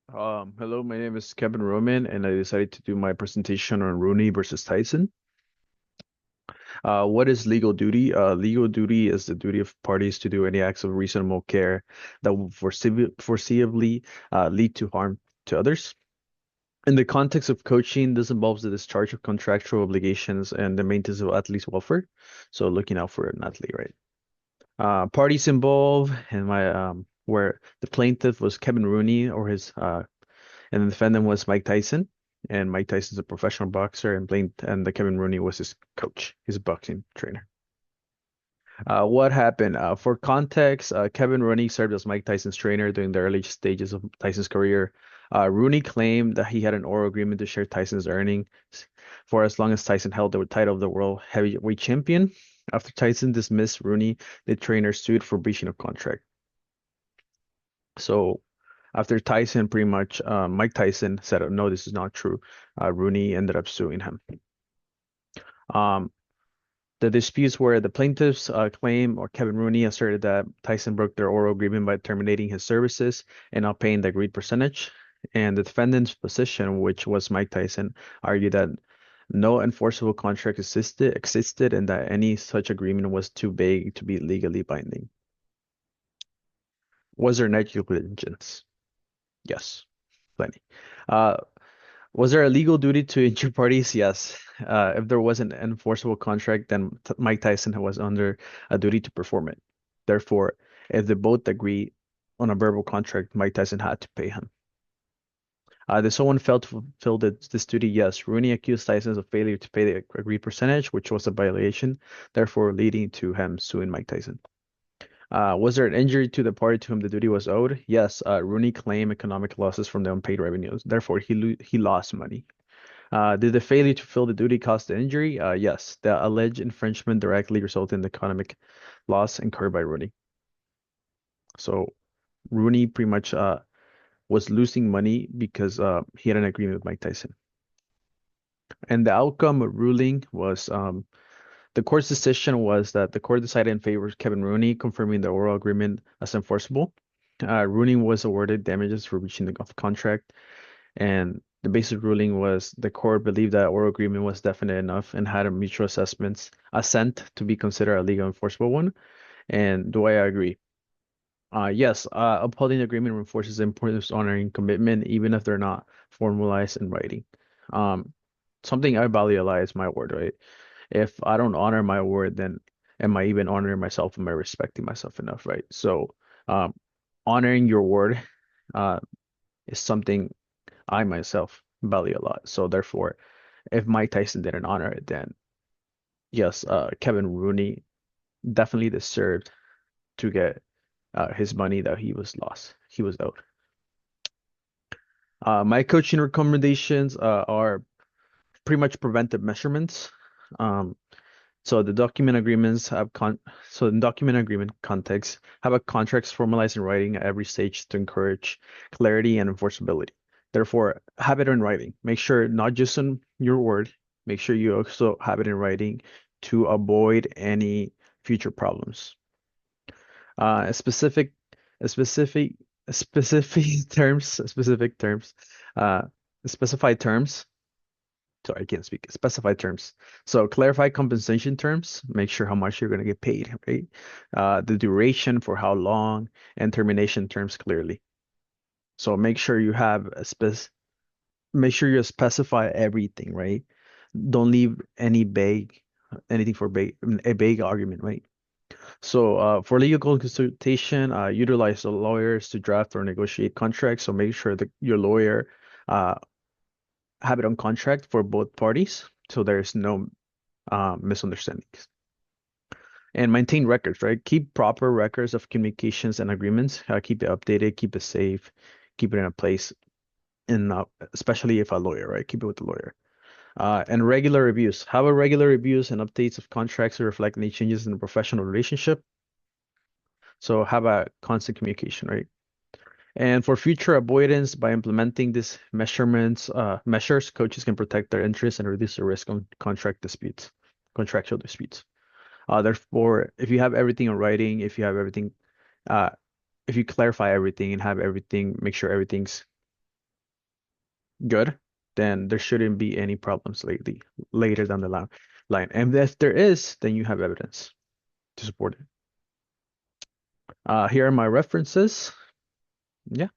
Hello, my name is Kevin Roman, and I decided to do my presentation on Rooney versus Tyson. What is legal duty? Legal duty is the duty of parties to do any acts of reasonable care that will foreseeably lead to harm to others. In the context of coaching, this involves the discharge of contractual obligations and the maintenance of athlete's welfare. So looking out for an athlete, right? Parties involved, and my where the plaintiff was Kevin Rooney or his and the defendant was Mike Tyson. And Mike Tyson's a professional boxer, and the Kevin Rooney was his coach. He's a boxing trainer. What happened? For context, Kevin Rooney served as Mike Tyson's trainer during the early stages of Tyson's career. Rooney claimed that he had an oral agreement to share Tyson's earnings for as long as Tyson held the title of the world heavyweight champion. After Tyson dismissed Rooney, the trainer sued for breaching of contract. So after Tyson, pretty much, Mike Tyson said, "Oh, no, this is not true." Rooney ended up suing him. Um, the disputes where the plaintiffs claim or Kevin Rooney asserted that Tyson broke their oral agreement by terminating his services and not paying the agreed percentage. And the defendant's position, which was Mike Tyson, argued that no enforceable contract existed and that any such agreement was too vague to be legally binding. Was there negligence? Yes, plenty. Uh, Was there a legal duty to injured parties? Yes. If there was an enforceable contract, then Mike Tyson was under a duty to perform it. Therefore, if they both agree on a verbal contract, Mike Tyson had to pay him. Did someone fail to fulfill this duty? Yes. Rooney accused Tyson of failure to pay the agreed percentage, which was a violation, therefore leading to him suing Mike Tyson. Was there an injury to the party to whom the duty was owed? Yes. Rooney claimed economic losses from the unpaid revenues. Therefore, he lost money. Did the failure to fill the duty cause the injury? Yes. The alleged infringement directly resulted in the economic loss incurred by Rooney. So Rooney pretty much was losing money because he had an agreement with Mike Tyson. And the outcome ruling was the court's decision was that the court decided in favor of Kevin Rooney, confirming the oral agreement as enforceable. Rooney was awarded damages for breaching the contract. And the basic ruling was the court believed that oral agreement was definite enough and had a mutual assent to be considered a legal enforceable one. And do I agree? Yes, upholding the agreement reinforces the importance of honoring commitment, even if they're not formalized in writing. Um, Something I value a lot is my word, right? If I don't honor my word, then am I even honoring myself? Am I respecting myself enough, right? So, um, honoring your word, uh, is something I myself value a lot. So therefore, if Mike Tyson didn't honor it, then yes, Kevin Rooney definitely deserved to get his money that he was owed. My coaching recommendations are pretty much preventive measurements. Um, so the document agreements have con so in document agreement context have a contracts formalized in writing at every stage to encourage clarity and enforceability. Therefore, have it in writing. Make sure not just on your word, make sure you also have it in writing to avoid any future problems. Uh, specific, specific, specific terms, uh, specified terms. Sorry, I can't speak. Specified terms. So clarify compensation terms. Make sure how much you're going to get paid, right? The duration for how long and termination terms clearly. So make sure you specify everything, right? Don't leave anything for a vague argument, right? So for legal consultation, utilize the lawyers to draft or negotiate contracts. So make sure that your lawyer uh, have it on contract for both parties, so there's no misunderstandings. And maintain records, right? Keep proper records of communications and agreements. Keep it updated, keep it safe, keep it in a place, and especially if a lawyer, right? Keep it with the lawyer. And regular reviews. Have a regular reviews and updates of contracts to reflect any changes in the professional relationship. So have a constant communication, right? And for future avoidance, by implementing these measures, coaches can protect their interests and reduce the risk on contractual disputes. Therefore, if you have everything in writing, if you have everything, uh, if you clarify everything and have everything, make sure everything's good, then there shouldn't be any problems later down the line. And if there is, then you have evidence to support it. Here are my references. Yeah.